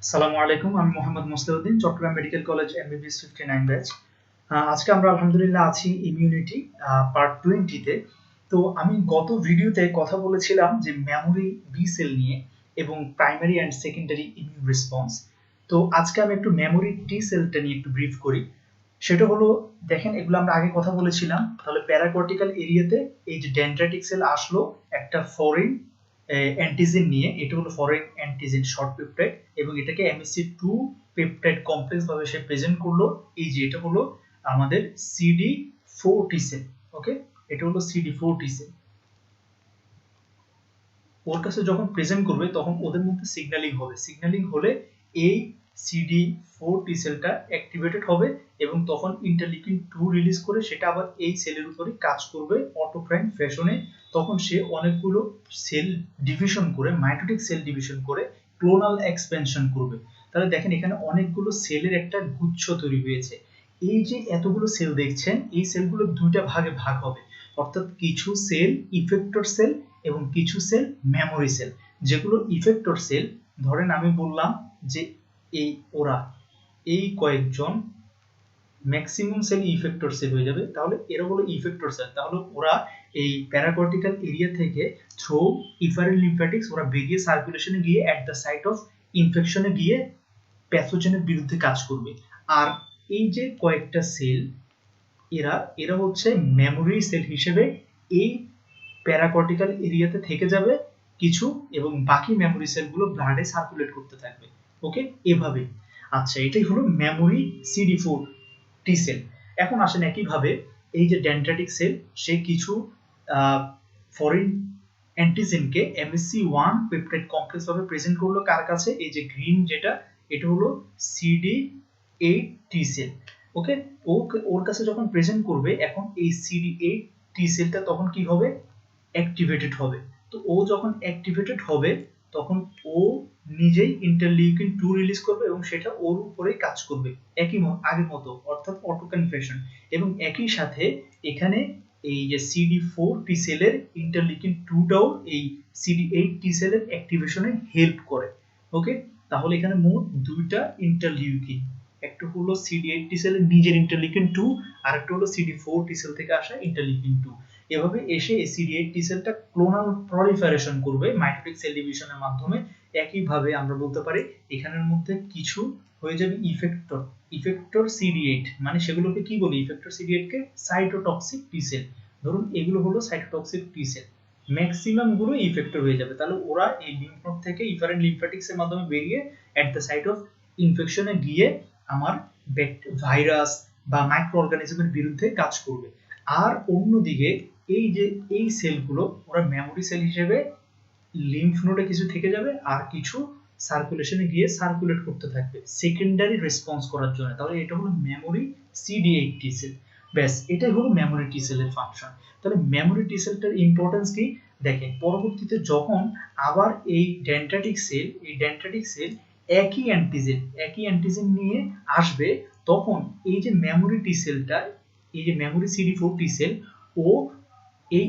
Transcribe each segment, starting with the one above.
আসসালামু আলাইকুম, আমি Mohammad Musliuddin, Chittagong medical college MBBS 59 batch. আজকে আমরা আলহামদুলিল্লাহ আছি ইমিউনিটি পার্ট 20 তে। তো আমি গত ভিডিওতে কথা বলেছিলাম যে মেমোরি বি সেল নিয়ে এবং primary and secondary immune response. তো আজকে আমি একটু মেমোরি টি সেলটা নিয়ে একটু ব্রিফ করি। সেটা হলো, দেখেন এগুলো আমরা আগে কথা বলেছিলাম। তাহলে প্যারাকর্টিক্যাল এরিয়াতে এই যে ডেনড্রাইটিক সেল আসলো একটা ফরেন অ্যান্টিজেন নিয়ে, এটা হলো ফরেন অ্যান্টিজেন শর্ট পেপটাইড এবং এটাকে MHC2 পেপটাইড কমপ্লেক্স ভাবে সে প্রেজেন্ট করলো। এই যে এটা হলো আমাদের CD4 টি সেল। ওকে, এটা হলো CD4 টি সেল। ওর কাছে যখন প্রেজেন্ট করবে তখন ওদের মধ্যে সিগন্যালিং হবে। সিগন্যালিং হলে এই CD4 টি সেলটা অ্যাক্টিভেটেড হবে এবং তখন ইন্টারলিউকিন 2 রিলিজ করে সেটা আবার এই সেলের উপরে কাজ করবে অটোক্রাইন ফ্যাশনে। তখন সে অনেকগুলো সেল ডিভিশন করে, মাইটোটিক সেল ডিভিশন করে ক্লোনাল এক্সপেনশন করবে। তাহলে দেখেন এখানে অনেকগুলো সেলের একটা গুচ্ছ তৈরি হয়েছে। এই যে এতগুলো সেল দেখছেন, এই সেলগুলো দুইটা ভাগে ভাগ হবে, অর্থাৎ কিছু সেল ইফেক্টর সেল এবং কিছু সেল মেমোরি সেল। যেগুলো ইফেক্টর সেল, ধরেন আমি বললাম যে ওরা এই কয়েকজন ম্যাক্সিমাম সেল ইফেক্টর সেল হয়ে যাবে, তাহলে এরা হলো ইফেক্টর সেল। তাহলে ওরা এই প্যারাকর্টিক্যাল এরিয়া থেকে থ্রু ইফারেল লিম্ফ্যাটিক্স ওরা বেরিয়ে সার্কুলেশনে গিয়ে অ্যাট দ্য সাইট অফ ইনফেকশনে গিয়ে প্যাথোজেনের বিরুদ্ধে কাজ করবে। আর এই যে কয়েকটা সেল, এরা হচ্ছে মেমোরি সেল হিসেবে এই প্যারাকর্টিক্যাল এরিয়াতে থেকে যাবে কিছু, এবং বাকি মেমোরি সেলগুলো ব্লাডে সার্কুলেট করতে থাকবে। ওকে, এভাবে। আচ্ছা, এটাই হলো মেমোরি CD4 টি সেল। এখন আসেন একইভাবে এই যে ডেনড্রাইটিক সেল, সে কিছু ফরেন অ্যান্টিজেনকে MHC1 পেপটাইড কমপ্লেক্স ভাবে প্রেজেন্ট করলো কার কাছে? এই যে গ্রিন যেটা, এটা হলো CD8 টি সেল। ওকে, ওর কাছে যখন প্রেজেন্ট করবে, এখন এই CD8 টি সেলটা তখন কি হবে? অ্যাক্টিভেটেড হবে। তো ও যখন অ্যাক্টিভেটেড হবে তখন ও নিজেই ইন্টারলিউকিন 2 রিলিজ করবে এবং সেটা ওর উপরেই কাজ করবে একই আগের মতো, অর্থাৎ অটোকনফেশন। এবং একই সাথে এখানে এই যে CD4 টি সেলের ইন্টারলিউকিন 2টাও এই CD8 টি সেলের অ্যাক্টিভেশনে হেল্প করে। ওকে, তাহলে এখানে মোট দুইটা ইন্টারলিউকিন, একটা হলো CD8 টি সেলের নিজের ইন্টারলিউকিন 2 আর একটা হলো CD4 টি সেল থেকে আসা ইন্টারলিউকিন 2। এভাবে এসে CD8 টি সেলটা ক্লোনাল প্রলিফারেশন করবে মাইটোটিক সেল ডিভিশনের মাধ্যমে। একইভাবে আমরা বলতে পারি এখানের মধ্যে কিছু হয়ে যাবে ইফেক্টর CD8, মানে সেগুলোকে কি বলি? ইফেক্টর CD8 কে সাইটোটক্সিক টি সেল। ধরুন এগুলো হলো সাইটোটক্সিক টি সেল, ম্যাক্সিমাম গুলো ইফেক্টর হয়ে যাবে। তাহলে ওরা এই লিম্ফ নোড থেকে ইফারেন্ট লিম্ফ্যাটিক্স এর মাধ্যমে বেরিয়ে এট দ্য সাইট অফ ইনফেকশনে গিয়ে আমার ভাইরাস বা মাইক্রো অর্গানিজমের বিরুদ্ধে কাজ করবে। আর অন্যদিকে এই যে এই সেলগুলো ওরা মেমোরি সেল হিসেবে লিম্ফ নোডে কিছু থেকে যাবে আর কিছু সার্কুলেশনে গিয়ে সার্কুলেট করতে থাকবে সেকেন্ডারি রেসপন্স করার জন্য। তাহলে এটা হলো মেমোরি CD8 টি সেল। ব্যাস, এটাই হলো মেমোরি টি সেলের ফাংশন। তাহলে মেমোরি টি সেলটার ইম্পর্টেন্স কি? দেখেন, পরবর্তীতে যখন আবার এই ডেনড্রাইটিক সেল একই অ্যান্টিজেন নিয়ে আসবে, তখন এই যে মেমোরি টি সেলটা, এই যে মেমোরি CD4 টি সেল, ও এই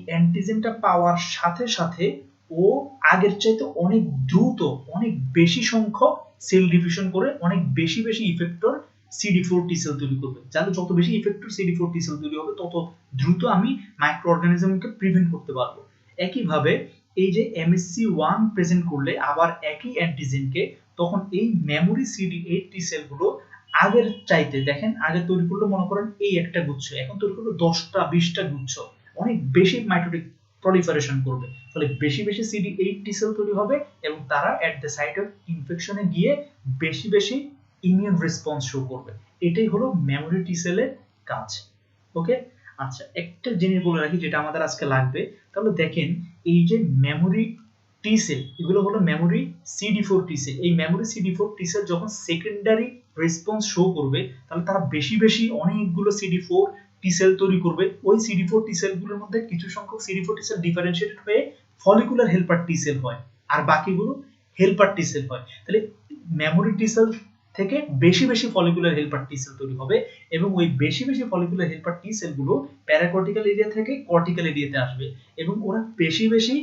অ্যান্টিজেনটা পাওয়ার সাথে সাথে ও আগের চাইতে অনেক দ্রুত, অনেক বেশি সংখ্যক সেল ডিভিশন করে অনেক বেশি ইফেক্টর CD4 টি সেল তৈরি করবে। যাতে যত বেশি ইফেক্টর CD4 টি সেল তৈরি হবে তত দ্রুত আমি মাইক্রো অর্গানিজমকে প্রিভেন্ট করতে পারবো। একইভাবে এই যে MHC1 প্রেজেন্ট করলে আবার একই অ্যান্টিজেনকে, তখন এই মেমোরি CD8 টি সেলগুলো আগের চাইতে, দেখেন আগে তৈরি করলো মনে করেন এই একটা গুচ্ছ, এখন তৈরি করলো 10টা 20টা গুচ্ছ, অনেক বেশি মাইটোটিক প্রলিফারেশন করবে। ফলে বেশি CD8 টি সেল তৈরি হবে এবং তারা এট দ্য সাইট অফ ইনফেকশনে গিয়ে বেশি ইমিউন রেসপন্স শো করবে। এটাই হলো মেমোরি টি সেলের কাজ। ওকে, আচ্ছা, একটা জিনিস বলে রাখি যেটা আমাদের আজকে লাগবে। তাহলে দেখেন এই যে মেমোরি টি সেল, এগুলো হলো মেমোরি CD4 টি সেল। এই মেমোরি CD4 টি সেল যখন সেকেন্ডারি রেসপন্স শো করবে, তাহলে তারা বেশি অনেকগুলো CD4 টি সেল তৈরি করবে। ওই CD4 টি সেলগুলোর মধ্যে কিছু সংখ্যক CD4 টি সেল ডিফারেন্সিয়েটেড হয়ে ফলিকুলার হেল্পার টি সেল হয় আর বাকিগুলো হেল্পার টি সেল হয়। তাহলে মেমোরি টি সেল থেকে বেশি ফলিকুলার হেল্পার টি সেল তৈরি হবে এবং ওই বেশি ফলিকুলার হেল্পার টি সেলগুলো প্যারাকর্টিক্যাল এরিয়া থেকে কর্টিক্যাল এরিয়াতে আসবে এবং ওরা বেশি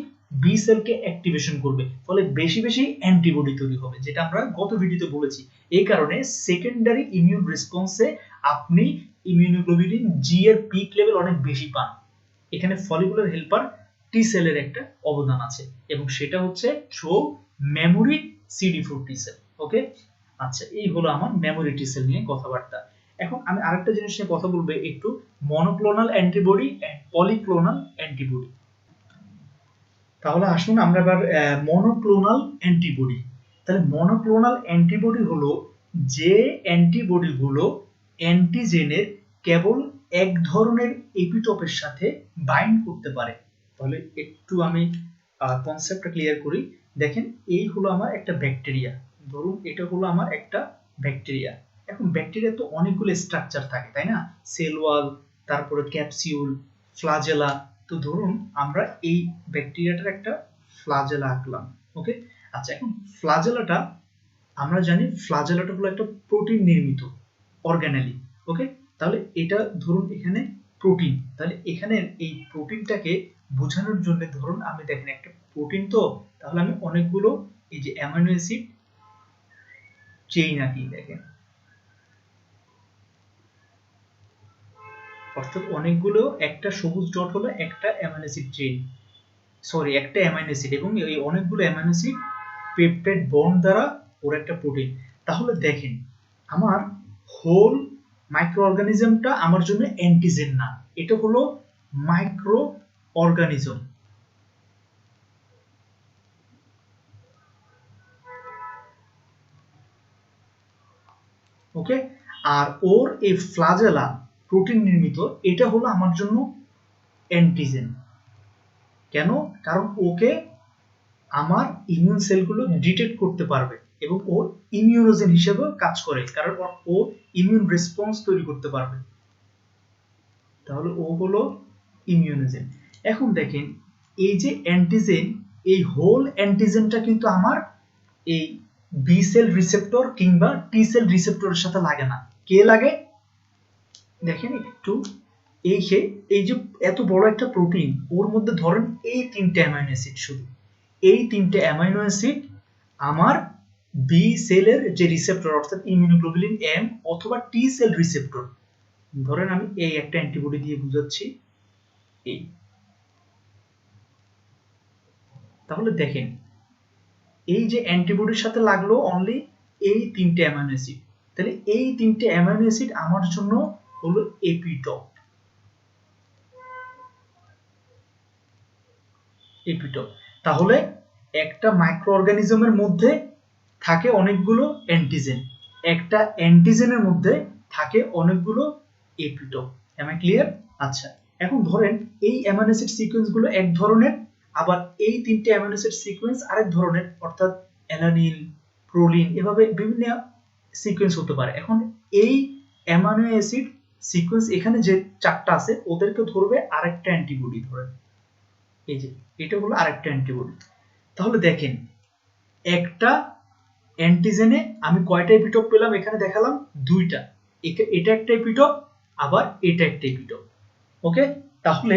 বি সেলকে অ্যাক্টিভেশন করবে, ফলে বেশি বেশি অ্যান্টিবডি তৈরি হবে, যেটা আমরা গত ভিডিওতে বলেছি। এই কারণে সেকেন্ডারি ইমিউন রেসপন্সে আপনি ইমিউনোগ্লোবুলিন জি এর পিক লেভেল অনেক বেশি পান। এখানে ফলিকুলার হেল্পার টি সেলের একটা অবদান আছে, এবং সেটা হচ্ছে through memory CD4 T cell. Okay, আচ্ছা, এই হলো আমার মেমোরি টি সেল নিয়ে কথাবার্তা। এখন আমি আরেকটা জিনিস নিয়ে কথা বলবো একটু, monoclonal antibody and polyclonal antibody. তাহলে আসুন আমরা এবার মনোক্লোনাল অ্যান্টিবডি। তাহলে মনোক্লোনাল অ্যান্টিবডি হলো যে অ্যান্টিবডিগুলো অ্যান্টিজেনের কেবল এক ধরনের এপিটপের সাথে বাইন্ড করতে পারে। তাহলে একটু আমি কনসেপ্টটা ক্লিয়ার করি। দেখেন, এই হলো আমার একটা ব্যাকটেরিয়া, ধরুন এটা হলো আমার একটা ব্যাকটেরিয়া। এখন ব্যাকটেরিয়া তো অনেকগুলো স্ট্রাকচার থাকে, তাই না? সেল ওয়াল, তারপরে ক্যাপসিউল, ফ্লাজেলা। তো ধরুন আমরা এই ব্যাকটেরিয়াটার একটা ফ্লাজেলা আঁকলাম। ওকে, আচ্ছা, এখন ফ্লাজেলাটা আমরা জানি ফ্লাজেলাটা হলো একটা প্রোটিন নির্মিত অর্গানেলি। ওকে, তাহলে এটা ধরুন এখানে প্রোটিন, তাহলে এখানে এই প্রোটিনটাকে বোঝানোর জন্য ধরুন আমি দেখেন একটা প্রোটিন, তো তাহলে আমি অনেকগুলো এই যে অ্যামাইনো অ্যাসিড চেইন আঁকি। দেখেন, অর্থাৎ অনেকগুলো, একটা সবুজ ডট হলো একটা অ্যামাইনো অ্যাসিড চেইন, সরি একটা অ্যামাইনো অ্যাসিড, এবং এই অনেকগুলো অ্যামাইনো অ্যাসিড পেপটাইড বন্ড দ্বারা ওর একটা প্রোটিন। তাহলে দেখেন, আমার হোল মাইক্রো অর্গানিজমটা আমার জন্য অ্যান্টিজেন না, এটা হলো মাইক্রো অর্গানিজম। ওকে, আর ওর এই ফ্লাজেলা প্রোটিন নির্মিত, এটা হলো আমার জন্য অ্যান্টিজেন। কেন? কারণ ওকে আমার ইমিউন সেলগুলো ডিটেক্ট করতে পারবে, এবং ও ইমিউনোজেন হিসেবে কাজ করে, কারণ ও ইমিউন রেসপন্স তৈরি করতে পারবে। তাহলে ও হলো ইমিউনোজেন। এখন দেখেন, এই যে অ্যান্টিজেন, এই হোল অ্যান্টিজেনটা কিন্তু আমার এই বি সেল রিসেপ্টর কিংবা টি সেল রিসেপ্টরের সাথে লাগে না। কে লাগে? দেখেন একটু, এই যে এত বড় একটা প্রোটিন, ওর মধ্যে ধরেন এই তিনটে অ্যামাইনো অ্যাসিড, শুধু এই তিনটে অ্যামাইনো অ্যাসিড আমার বি সেলের যে রিসেপ্টর অর্থাৎ ইমিউনোগ্লোবুলিন এম অথবা টি সেল রিসেপ্টর, ধরেন আমি এই একটা অ্যান্টিবডি দিয়ে বুঝাচ্ছি এই। তাহলে দেখেন, এই যে অ্যান্টিবডির সাথে লাগলো অনলি এই তিনটে অ্যামাইনো অ্যাসিড, তাহলে এই তিনটে অ্যামাইনো অ্যাসিড আমার জন্য হলো এপিটপ। তাহলে একটা মাইক্রো অর্গানিজমের মধ্যে থাকে অনেকগুলো অ্যান্টিজেন, একটা অ্যান্টিজেনের মধ্যে থাকে অনেকগুলো এপিটপ। M I clear? আচ্ছা, এখন ধরেন এই অ্যামাইনো অ্যাসিড সিকোয়েন্সগুলো এক ধরনের, আবার এই তিনটে অ্যামাইনো অ্যাসিড সিকোয়েন্স আরেক ধরনের, অর্থাৎ অ্যালানিন, প্রোলিন, এভাবে বিভিন্ন সিকোয়েন্স হতে পারে। এখন এই অ্যামাইনো অ্যাসিড সিকোয়েন্স এখানে যে চারটা আছে ওদেরকে ধরবে আরেকটা অ্যান্টিবডি, ধরেন এই যে এটা হলো আরেকটা অ্যান্টিবডি। তাহলে দেখেন, একটা অ্যান্টিজেনে আমি কয়টা এপিটপ পেলাম? এখানে দেখালাম দুইটা, এটা একটা এপিটপ, আবার এটা একটা এপিটপ। ওকে, তাহলে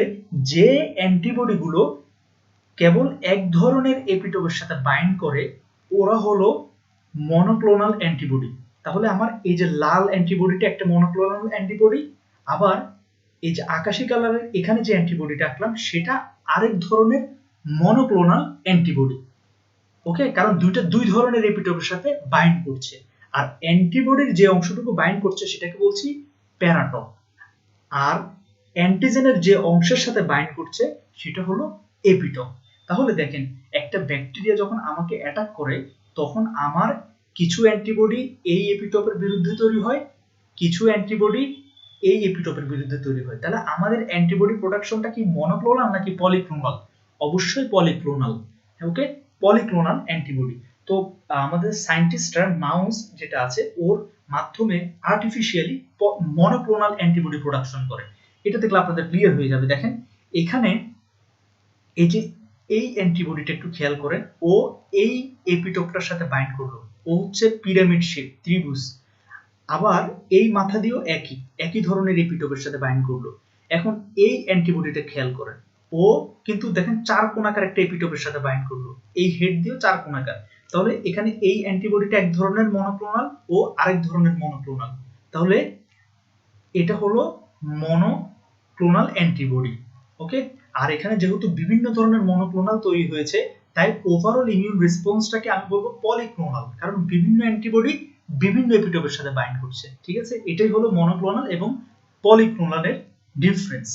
যে অ্যান্টিবডি গুলো কেবল এক ধরনের এপিটপের সাথে বাইন্ড করে ওরা হলো মনোক্লোনাল অ্যান্টিবডি। তাহলে আমার এই যে লাল অ্যান্টিবডিটা একটা মনোক্লোনাল অ্যান্টিবডি, আবার এই যে আকাশী কালারের এখানে যে অ্যান্টিবডিটা আঁকলাম সেটা আরেক ধরনের মনোক্লোনাল অ্যান্টিবডি। ওকে, কারণ দুই ধরনের এপিটপের সাথে বাইন্ড করছে, আর অ্যান্টিবডির যে অংশটুকু বাইন্ড করছে সেটাকে বলছি প্যারাটপ, আর অ্যান্টিজেনের যে অংশের সাথে বাইন্ড করছে সেটা হলো এপিটপ। তাহলে দেখেন, একটা ব্যাকটেরিয়া যখন আমাকে অ্যাটাক করে তখন আমার কিছু অ্যান্টিবডি এই এপিটপের বিরুদ্ধে তৈরি হয়, কিছু অ্যান্টিবডি এই এপিটপের বিরুদ্ধে তৈরি হয়। তাহলে আমাদের অ্যান্টিবডি প্রোডাকশনটা কি মনোক্লোনাল নাকি পলিক্লোনাল? অবশ্যই পলিক্লোনাল। ওকে, পলিক্লোনাল অ্যান্টিবডি। তো আমাদের সায়েন্টিস্টরা মাউস যেটা আছে ওর মাধ্যমে আর্টিফিশিয়ালি মনোক্লোনাল অ্যান্টিবডি প্রোডাকশন করে। এটা দেখলে আপনাদের ক্লিয়ার হয়ে যাবে। দেখেন এখানে এই যে এই অ্যান্টিবডিটা একটু খেয়াল করেন, ও এই এপিটপটার সাথে বাইন্ড করলো, ও হচ্ছে পিরামিড শেপ, ত্রিভুজ। আবার এই মাথা দিয়েও একই ধরনের এপিটপের সাথে বাইন্ড করলো। এখন এই অ্যান্টিবডিটা খেয়াল করেন, ও ও কিন্তু দেখেন 4 কোণাকার একটা এপিটোপের সাথে বাইন্ড করলো, এই হেড দিয়েও 4 কোণাকার, তাহলে এখানে এই অ্যান্টিবডিটা এক ধরনের মনোক্লোনাল ও আরেক ধরনের মনোক্লোনাল, তাহলে এটা হলো মনোক্লোনাল অ্যান্টিবডি। ওকে, আর এখানে যেহেতু বিভিন্ন ধরনের মনোক্লোনাল তৈরি হয়েছে, তাই ওভারঅল ইমিউন রেসপন্সটাকে আমি বলবো পলিক্লোনাল, কারণ বিভিন্ন অ্যান্টিবডি বিভিন্ন এপিটোপের সাথে বাইন্ড করছে। ঠিক আছে, এটাই হলো মনোক্লোনাল এবং পলিক্লোনালের ডিফারেন্স।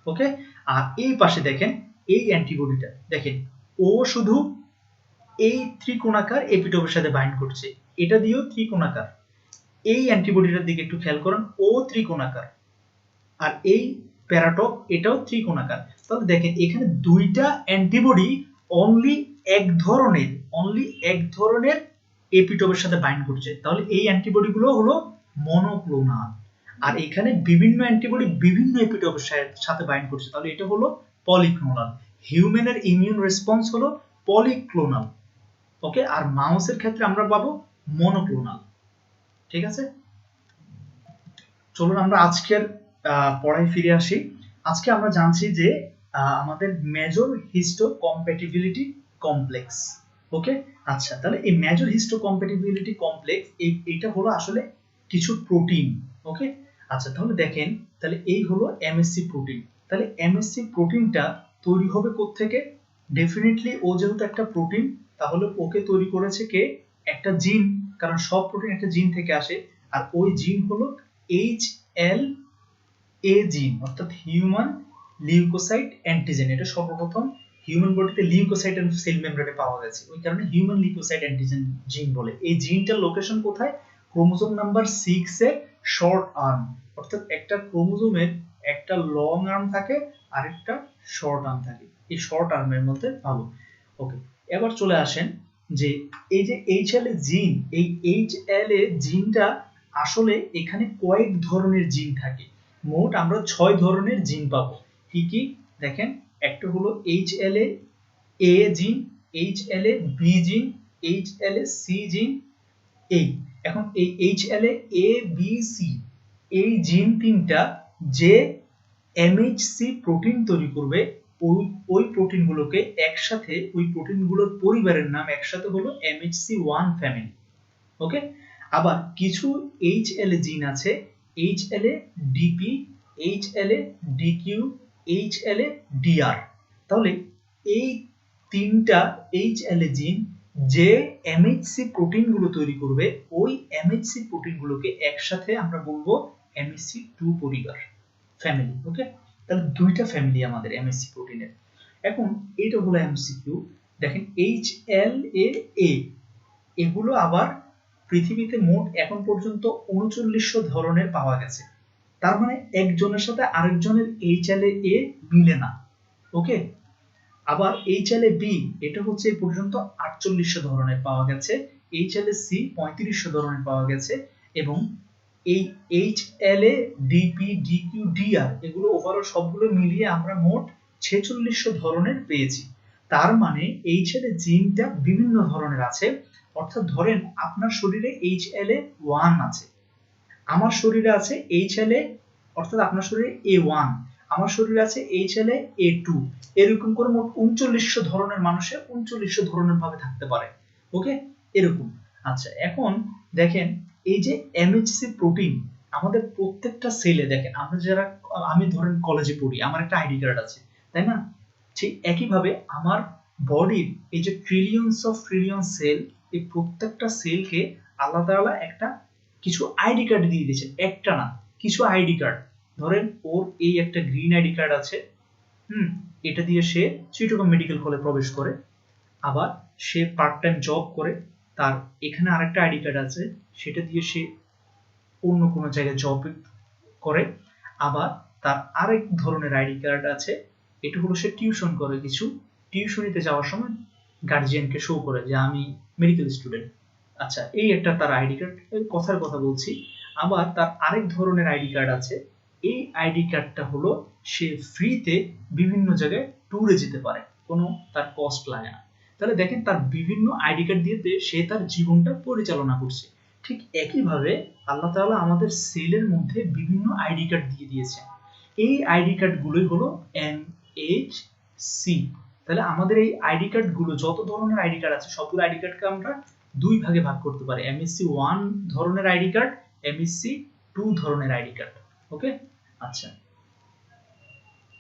ওকে, আর এই পাশে দেখেন এই অ্যান্টিবডিটা দেখেন, ও শুধু এই ত্রিকোণাকার এপিটোপের সাথে বাইন্ড করছে, এটা দিয়েও ত্রিকোণাকার। এই অ্যান্টিবডিটার দিকে একটু খেয়াল করুন, ও ত্রিকোণাকার, আর এই প্যারাটপ এটাও ত্রিকোণাকার। তাহলে দেখেন এখানে দুইটা অ্যান্টিবডি অনলি এক ধরনের এপিটোপের সাথে বাইন্ড করছে, তাহলে এই অ্যান্টিবডি গুলো হলো মনোক্লোনাল। আর এখানে বিভিন্ন অ্যান্টিবডি বিভিন্ন এপিটোপের সাথে বাইন্ড করছে, তাহলে এটা হলো পলিক্লোনাল। হিউম্যানের ইমিউন রেসপন্স হলো পলিক্লোনাল। ওকে, আর মাউসের ক্ষেত্রে আমরা পাবো মনোক্লোনাল। ঠিক আছে, চলুন আমরা আজকের পড়ায় ফিরে আসি। আজকে আমরা জানছি যে আমাদের মেজর হিস্টো কম্প্যাটিবিলিটি কমপ্লেক্স। ওকে, আচ্ছা, তাহলে এই মেজর হিস্টো কম্প্যাটিবিলিটি কমপ্লেক্স এটা হলো আসলে কিছু প্রোটিন। ওকে, আচ্ছা, তাহলে দেখেন, তাহলে এই হলো এমএসসি প্রোটিন। তাহলে এমএসসি প্রোটিনটা তৈরি হবে কোত্থেকে? ডেফিনেটলি ও যেহেতু একটা প্রোটিন, তাহলে ওকে তৈরি করেছে কে? একটা জিন, কারণ সব প্রোটিন একটা জিন থেকে আসে, আর ওই জিন হলো HLA জিন, অর্থাৎ হিউম্যান লিউকোসাইট অ্যান্টিজেন। এটা সর্বপ্রথম হিউম্যান বডিতে লিউকোসাইট এর সেল মেমব্রেনে পাওয়া গেছে, ওই কারণে হিউম্যান লিউকোসাইট অ্যান্টিজেন জিন বলে। এই জিনটার লোকেশন কোথায়? ক্রোমোজোম নাম্বার 6 এর শর্ট আর্ম, অর্থাৎ একটা ক্রোমোজোমের একটা লং আর্ম থাকে আর একটা শর্ট আর্ম থাকে, এই শর্ট আর্মের মধ্যে পাবো। ওকে, এবার চলে আসেন যে এই যে HLA জিন, এই HLA জিনটা আসলে এখানে কয়েক ধরনের জিন থাকে। মোট আমরা 6 ধরনের জিন পাবো। কি কি? দেখেন, একটা হলো HLA A জিন, HLA B জিন, HLA C জিন, এই এখন এই HLA A B C এই জিন তিনটা যে MHC প্রোটিন তৈরি করবে, ওই প্রোটিনগুলোকে একসাথে, ওই প্রোটিনগুলোর পরিবারের নাম একসাথে হলো MHC1 ফ্যামিলি। ওকে, আবার কিছু HLA জিন আছে, HLA DP, HLA DQ, HLA DR। তাহলে এই তিনটা HLA জিন যে MHC প্রোটিনগুলো তৈরি করবে, ওই MHC প্রোটিনগুলোকে একসাথে আমরা বলবো MHC2 পরিবার ফ্যামিলি। ওকে, তাহলে দুইটা ফ্যামিলি আমাদের MHC প্রোটিনের। এখন এটা হলো MCQ। দেখেন HLA এগুলো আবার পৃথিবীতে মোট এখন পর্যন্ত 3900 ধরনের পাওয়া গেছে, তার মানে একজনের সাথে আরেকজনের HLA মিলে না। ওকে, আবার HLA B এটা হচ্ছে এই পর্যন্ত 4800 ধরনের পাওয়া গেছে, HLA C 3500 ধরনের পাওয়া গেছে, এবং এই HLA DP DQ DR এগুলো ওভারঅল সবগুলো মিলিয়ে আমরা মোট 4600 ধরনের পেয়েছি। তার মানে HLA জিনটা বিভিন্ন ধরনের আছে, অর্থাৎ ধরেন আপনার শরীরে HLA1 আছে, আমার শরীরে আছে HLA, অর্থাৎ আপনার শরীরে A1, আমার শরীরে আছে HLA-A2, এরকম করে মোট 3900 ধরনের মানুষের 3900 ধরনের ভাবে থাকতে পারে। ওকে, এরকম। আচ্ছা, এখন দেখেন এই যে MHC প্রোটিন আমাদের প্রত্যেকটা সেলে, দেখেন আমরা যারা, আমি ধরেন কলেজে পড়ি, আমার একটা আইডি কার্ড আছে, তাই না? ঠিক একইভাবে আমার বডির এই যে ট্রিলিয়ন সেল, এই প্রত্যেকটা সেলকে আলাদা আলাদা একটা কিছু আইডি কার্ড দিয়ে দিয়েছে, একটা না, কিছু আইডি কার্ড। ধরেন ওর এই একটা গ্রিন আইডি কার্ড আছে, এটা দিয়ে সে চিটাগং মেডিকেল কলেজে প্রবেশ করে, আবার সে পার্ট টাইম জব করে, তার এখানে আরেকটা আইডি কার্ড আছে, সেটা দিয়ে সে অন্য কোনো জায়গায় জব করে, আবার তার আরেক ধরনের আইডি কার্ড আছে, এটা হলো সে টিউশন করে, কিছু টিউশনিতে যাওয়ার সময় গার্জিয়ানকে শো করে যে আমি মেডিকেল স্টুডেন্ট। আচ্ছা, এই একটা তার আইডি কার্ড, কথার কথা বলছি। আবার তার আরেক ধরনের আইডি কার্ড আছে, এই আইডি কার্ডটা হলো সে ফ্রিতে বিভিন্ন জায়গায় ট্যুরে যেতে পারে, কোনো তার কস্ট লাগে না। তাহলে দেখেন তার বিভিন্ন আইডি কার্ড দিয়ে সে তার জীবনটা পরিচালনা করছে। ঠিক একইভাবে আল্লাহ তাআলা আমাদের সেলের মধ্যে বিভিন্ন আইডি কার্ড দিয়ে দিয়েছেন। এই আইডি কার্ড গুলোই হলো এইচ সি। তাহলে আমাদের এই আইডি কার্ড গুলো, যত ধরনের আইডি কার্ড আছে সবগুলো আইডি কার্ডকে আমরা দুই ভাগে ভাগ করতে পারি, এমএসসি 1 ধরনের আইডি কার্ড, এমএসসি 2 ধরনের আইডি কার্ড। ওকে, আচ্ছা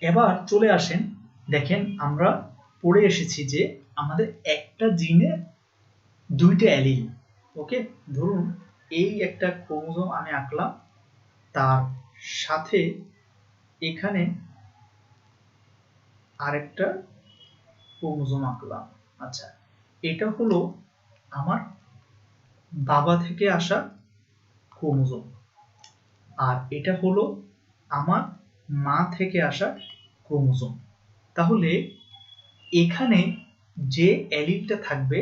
এবার চলে আসেন, দেখেন আমরা পড়ে এসেছি যে আমাদের একটা জিনে দুইটা অ্যালিল। ওকে, ধরুন এই একটা ক্রোমোজোম আমি আঁকলাম, তার সাথে এখানে আরেকটা ক্রোমোজোম আঁকলাম। আচ্ছা, এটা হলো আমার বাবা থেকে আসা ক্রোমোজোম, আর এটা হলো আমার মা থেকে আসা ক্রোমোজোম। তাহলে এখানে যে অ্যালিলটা থাকবে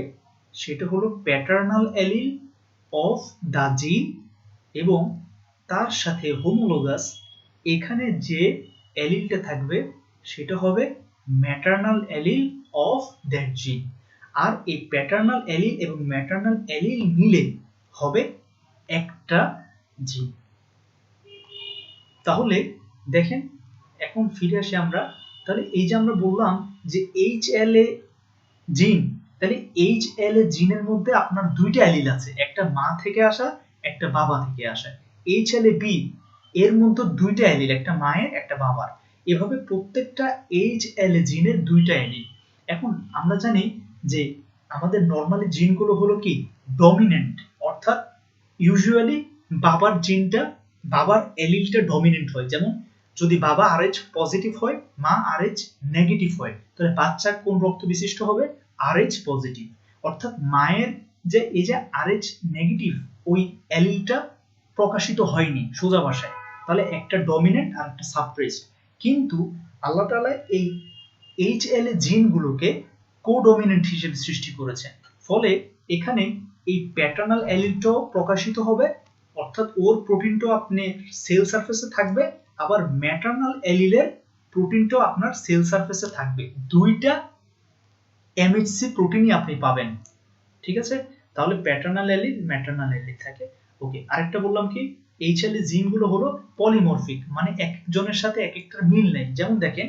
সেটা হলো প্যাটার্নাল অ্যালিল অফ দা জিন, এবং তার সাথে হোমোলোগাস এখানে যে অ্যালিলটা থাকবে সেটা হবে ম্যাটার্নাল অ্যালিল অফ দ্যাট জিন। আর এই প্যাটার্নাল অ্যালিল এবং ম্যাটার্নাল অ্যালিল মিলে হবে একটা জিন। তাহলে দেখেন, এখন ফিরে আসি আমরা। তাহলে এই যে আমরা বললাম যে HLA জিন, তাহলে HLA জিনের মধ্যে আপনার দুইটা অ্যালিল আছে, একটা মা থেকে আসা, একটা বাবা থেকে আসা। HLA-B এর মধ্যে দুইটা অ্যালিল, একটা মায়ের একটা বাবার। এভাবে প্রত্যেকটা HLA জিনের দুইটা অ্যালিল। এখন আমরা জানি যে আমাদের নরমালি জিনগুলো হলো কি ডমিনেন্ট, অর্থাৎ ইউজুয়ালি বাবার জিনটা, বাবার অ্যালিলটা ডমিনেন্ট হয়। যেমন যদি বাবা RH পজিটিভ হয়, মা RH নেগেটিভ হয়, তাহলে বাচ্চা কোন রক্ত বিশিষ্ট হবে? RH positive. অর্থাৎ মায়ের যে এই যে RH নেগেটিভ, ওই অ্যালিলটা প্রকাশিত হয়নি সোজা ভাষায়, তাহলে একটা ডমিনেন্ট আর একটা সাপ্রেসড। কিন্তু আল্লাহ তাআলা এই HLA জিনগুলোকে কোডমিনেন্ট হিসেবে সৃষ্টি করেছেন, ফলে এখানে এই প্যাটার্নাল অ্যালিলটাও প্রকাশিত হবে, অর্থাৎ ওর প্রোটিনটাও আপনি সেল সারফেসে থাকবে, আবার ম্যাটার্নাল অ্যালিলের প্রোটিনটাও আপনার সেল সারফেসে থাকবে। দুইটা এমএইচসি প্রোটিনই আপনি পাবেন, ঠিক আছে? তাহলে প্যাটার্নাল অ্যালিল, ম্যাটার্নাল অ্যালিল থাকে। ওকে, আরেকটা বললাম কি, HLA জিনগুলো হলো পলিমরফিক, মানে একজনের সাথে এক একটার মিল নেই। যেমন দেখেন,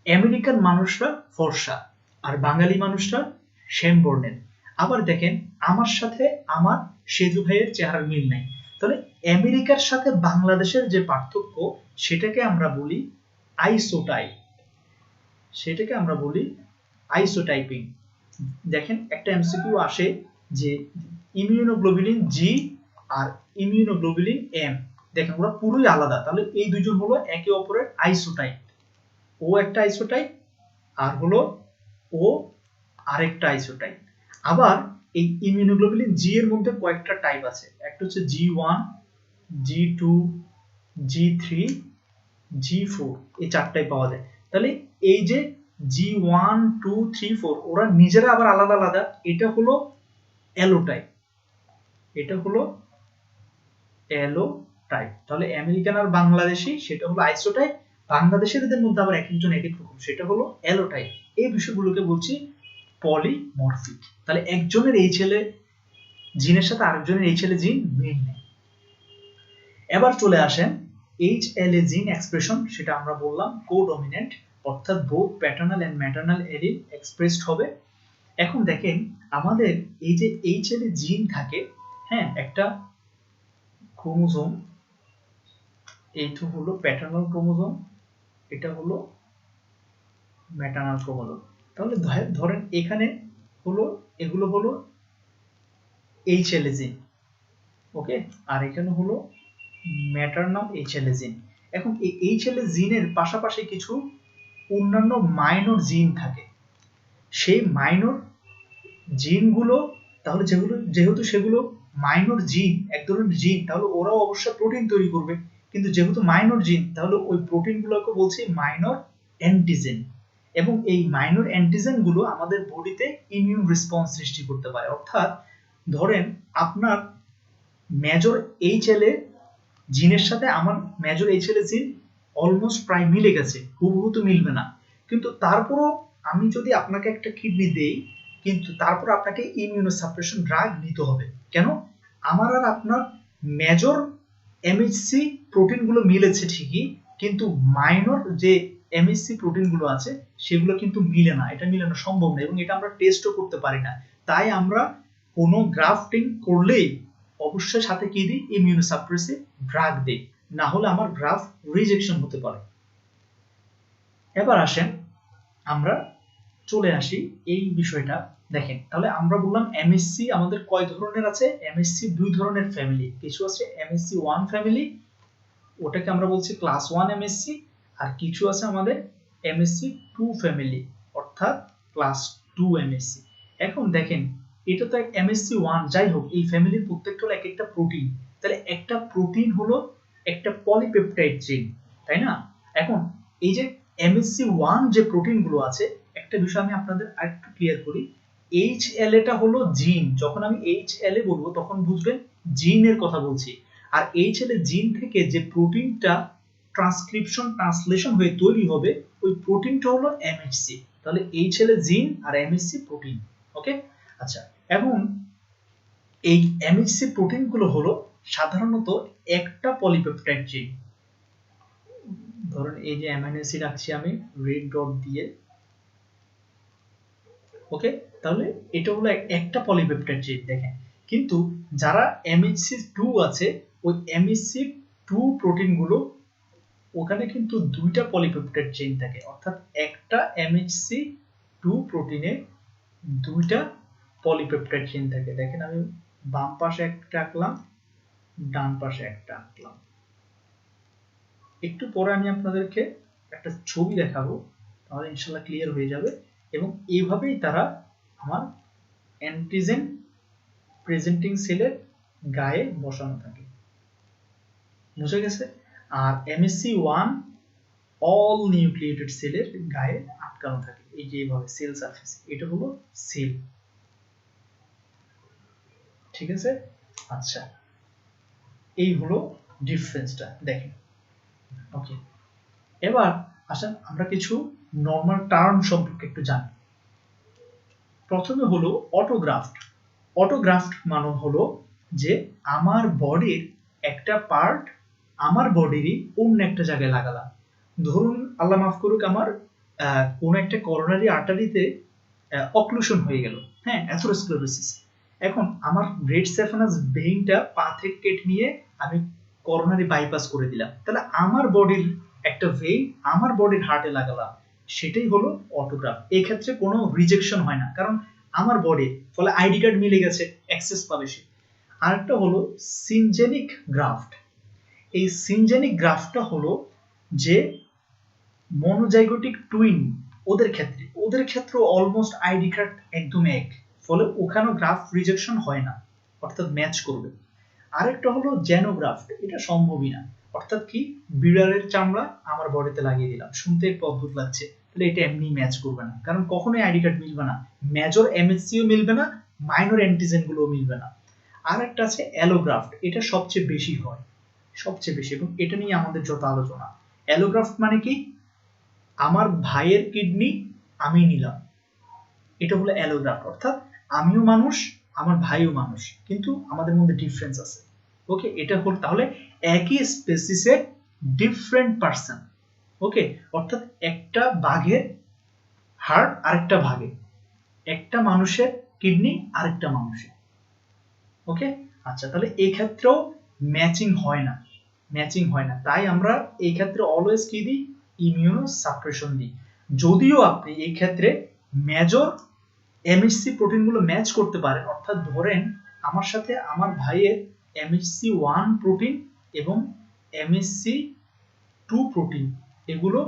আমেরিকান মানুষরা ফর্সা আর বাঙালি মানুষরা শ্যাম বর্ণের। আবার দেখেন আমার সাথে আমার সেজু ভাইয়ের চেহারার মিল নাই। তাহলে আমেরিকার সাথে বাংলাদেশের যে পার্থক্য সেটাকে আমরা বলি আইসোটাইপ, সেটাকে আমরা বলি আইসোটাইপিং। দেখেন একটা এমসিকিউ আসে যে ইমিউনোগ্লোবুলিন জি আর ইমিউনোগ্লোবুলিন এম, দেখেন ওরা পুরোই আলাদা, তাহলে এই দুইজন হলো একে অপরের আইসোটাইপ। ও একটা আইসোটাইপ আর হলো ও আরেকটা আইসোটাইপ। আবার এই ইমিউনোগ্লোবুলিন জি এর মধ্যে কয়েকটা টাইপ আছে, একটা হচ্ছে G1, G2, G3, G4, এই চারটাই পাওয়া যায়। তাহলে এই যে G1, 2, 3, 4 ওরা নিজেরা আবার আলাদা আলাদা, এটা হলো অ্যালোটাইপ, এটা হলো অ্যালোটাইপ। তাহলে আমেরিকান আর বাংলাদেশি সেটা হলো আইসোটাইপ, বাংলাদেশিদের মধ্যে আবার এক একজন এক এক রকম, সেটা হলো অ্যালোটাইপ। এই বিষয়গুলোকে বলছি পলিমরফিক। তাহলে একজনের HLA জিনের সাথে আরেকজনের HLA জিন মিল নেই। এবার চলে আসেন HLA জিন এক্সপ্রেশন, সেটা আমরা বললাম কোডমিনেন্ট, অর্থাৎ both paternal and maternal allele expressed হবে। এখন দেখেন আমাদের এই যে HLA জিন থাকে, হ্যাঁ, একটা ক্রোমোজোম, এইটা হলো প্যাটার্নাল ক্রোমোজোম, এটা হলো ম্যাটার্নাল ক্রোমোজোম। তাহলে ধরেন এখানে হলো, এগুলো হলো HLA জিন, ওকে, আর এখানে হলো ম্যাটার্নাল HLA জিন। এখন এই HLA জিনের পাশাপাশি কিছু অন্যান্য মাইনর জিন থাকে, সেই মাইনর জিনগুলো, তাহলে যেহেতু সেগুলো মাইনর জিন, এক ধরনের জিন, তাহলে ওরাও অবশ্যই প্রোটিন তৈরি করবে, কিন্তু যেহেতু মাইনর জিন তাহলে ওই প্রোটিনগুলোকে বলছি মাইনর অ্যান্টিজেন, এবং এই মাইনর অ্যান্টিজেন গুলো আমাদের বডিতে ইমিউন রেসপন্স সৃষ্টি করতে পারে। অর্থাৎ ধরেন আপনার মেজর HLA জিনের সাথে আমার মেজর HLA জিন অলমোস্ট প্রায় মিলে গেছে, হুবহু তো মিলবে না, কিন্তু তারপরও আমি যদি আপনাকে একটা কিডনি দেই, কিন্তু তারপর আপনাকে ইমিউনোসাপ্রেশন ড্রাগ নিতে হবে। কেন? আমার আর আপনার মেজর MHC প্রোটিনগুলো মিলেছে ঠিকই, কিন্তু মাইনর যে এমএসসি প্রোটিনগুলো আছে সেগুলো কিন্তু মিলে না, এটা মিলানো সম্ভব না এবং এটা আমরা টেস্টও করতে পারি না। তাই আমরা কোনো গ্রাফটিং করলেই অবশ্যই সাথে কি দিই, ইমিউনোসাপ্রেসিভ ড্রাগ দিই, না হলে আমার গ্রাফ রিজেকশন হতে পারে। এবার আসেন আমরা চলে আসি এই বিষয়টা দেখেন। তাহলে আমরা বললাম এমএসসি আমাদের কয় ধরনের আছে, এমএসসি দুই ধরনের ফ্যামিলি, কিছু আছে এমএসসি 1 ফ্যামিলি, ওটাকে আমরা বলছি ক্লাস 1 এমএসসি, আর কিছু আছে আমাদের এমএসসি 2 ফ্যামিলি অর্থাৎ ক্লাস 2 এমএসসি। এখন দেখেন এটা তো এমএসসি 1, যাই হোক এই ফ্যামিলির প্রত্যেকটা হলো এক একটা প্রোটিন, তাহলে একটা প্রোটিন হলো একটা পলিপেপটাইড চেইন, তাই না? এখন এই যে এমএসসি 1 যে প্রোটিনগুলো আছে, একটা বিষয় আমি আপনাদের আরেকটু ক্লিয়ার করি, HLA টা হলো জিন, যখন আমি HLA বলবো তখন বুঝবেন জিনের কথা বলছি, আর HLA জিন থেকে যে প্রোটিনটা ট্রান্সলেশন হয়ে তৈরি হবে ওই প্রোটিনটা হলো এমএসসি। তাহলে HLA জিন আর এমএসসি প্রোটিন, ওকে? আচ্ছা, এখন এই এমএসসি প্রোটিনগুলো হলো সাধারণত একটা পলিপেপটাইড চেইন, ধরুন এই যে অ্যামাইনো অ্যাসিড রাখছি আমি রেড ডট দিয়ে, ওকে? তাহলে এটা হলো একটা পলিপেপটাইড চেইন দেখেন, কিন্তু যারা এমএসসি 2 আছে ওই এমএসসি 2 প্রোটিনগুলো ওখানে কিন্তু দুইটা পলিপেপটাইড চেইন থাকে, অর্থাৎ একটা এমএসসি 2 প্রোটিনে দুইটা পলিপেপটাইড চেইন থাকে। দেখেন আমি বাম পাশে একটা আঁকলাম, ডান পাশে একটা আঁকলাম, একটু পরে আমি আপনাদেরকে একটা ছবি দেখাবো, তাহলে ইনশাআল্লাহ ক্লিয়ার হয়ে যাবে। এবং এইভাবেই তারা আমার অ্যান্টিজেন প্রেজেন্টিং সেলের গায়ে বসানো থাকে, বুঝে গেছে? আর এমএসসি 1 অল নিউক্লিয়েটেড সেলের গায়ে আটকানো থাকে, এই যে এইভাবে সেল সারফেস, এটা হলো সেল, ঠিক আছে? আচ্ছা, এই হলো ডিফারেন্সটা দেখেন, ওকে? এবার আসেন আমরা কিছু নরমাল টার্ম সম্পর্কে একটু জানি। প্রথমে হলো অটোগ্রাফট। অটোগ্রাফট মানে হলো যে আমার বডির একটা পার্ট আমার বডিরই অন্য একটা জায়গায় লাগালাম। ধরুন আল্লাহ মাফ করুক আমার কোন একটা করোনারি আর্টারিতে অক্লুশন হয়ে গেল, হ্যাঁ, অ্যাথেরোস্ক্লেরোসিস। এখন আমার গ্রেট সেফানাস ভেইনটা পা থেকে কেটে নিয়ে আমি করোনারি বাইপাস করে দিলাম, তাহলে আমার বডির একটা ভেইন আমার বডির হার্টে লাগালাম, সেটাই হলো অটোগ্রাফট। এই ক্ষেত্রে কোনো রিজেকশন হয় না, কারণ আমার বডি, ফলে আইডি কার্ড মিলে গেছে, অ্যাক্সেস পাবে সে। আরেকটা হলো সিনজেনিক গ্রাফট। এই সিনজেনিক গ্রাফটটা হলো যে মনোজাইগোটিক টুইন, ওদের ক্ষেত্রে অলমোস্ট আইডি কার্ড একদম এক, ফলে ওখানেও গ্রাফ রিজেকশন হয় না, অর্থাৎ ম্যাচ করবে। আরেকটা হলো জেনোগ্রাফট, এটা সম্ভবই না, অর্থাৎ কি বিড়ালের চামড়া আমার বডিতে লাগিয়ে দিলাম, শুনতে একটু অদ্ভুত লাগছে, তাহলে এটা এমনি ম্যাচ করবে না, কারণ কখনোই আইডি কার্ড মিলবে না, মেজর এমএসসিও মিলবে না, মাইনর অ্যান্টিজেন গুলোও মিলবে না। আরেকটা আছে অ্যালোগ্রাফট, এটা সবচেয়ে বেশি হয়, সবচেয়ে বেশি, এবং এটা নিয়ে আমাদের যত আলোচনা। অ্যালোগ্রাফট মানে কি, আমার ভাইয়ের কিডনি আমি নিলাম, এটা হলো অ্যালোগ্রাফট, অর্থাৎ আমিও মানুষ আমার ভাইও মানুষ, কিন্তু আমাদের মধ্যে ডিফারেন্স আছে, ওকে? এটা হলো তাহলে একই স্পেসিসের ডিফারেন্ট পারসন, ওকে? অর্থাৎ একটা বাঘের হার্ট আরেকটা বাঘে, একটা মানুষের কিডনি আরেকটা মানুষের, ওকে? আচ্ছা, তাহলে এই ক্ষেত্রেও ম্যাচিং হয় না, তাই আমরা এই ক্ষেত্রে অলওয়েজ কি দিই, ইমিউনোসাপ্রেশন দিই। যদিও আপনি এই ক্ষেত্রে মেজর এমএসসি প্রোটিনগুলো ম্যাচ করতে পারেন, অর্থাৎ ধরেন আমার সাথে আমার ভাইয়ের এমএসসি 1 প্রোটিন এবং এমএসসি 2 প্রোটিন এগুলো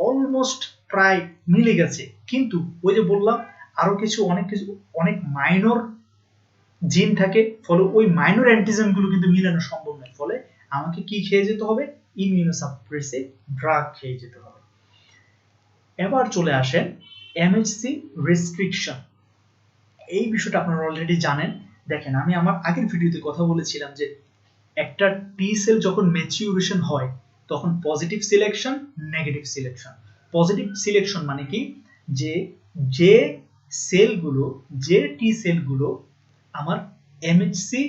অলমোস্ট প্রায় মিলে গেছে, কিন্তু ওই যে বললাম আরো অনেক মাইনর জিন থাকে, ফলে ওই মাইনর অ্যান্টিজেন গুলো কিন্তু মিলানো সম্ভব নয়, ফলে আমাকে কি খেয়ে যেতে হবে, ইমিউনোসাপ্রেসিভ ড্রাগ খেয়ে যেতে হবে। এবার চলে আসেন এমএসসি রেস্ট্রিকশন। এই বিষয়টা আপনারা অলরেডি জানেন। দেখেন আমি আমার আগের ভিডিওতে কথা বলেছিলাম যে একটা টি সেল যখন ম্যাচিউরেশন হয় তখন positive selection, negative selection. Positive selection মানে কি, যে সেলগুলো, যে টি সেলগুলো আমার এমএসসি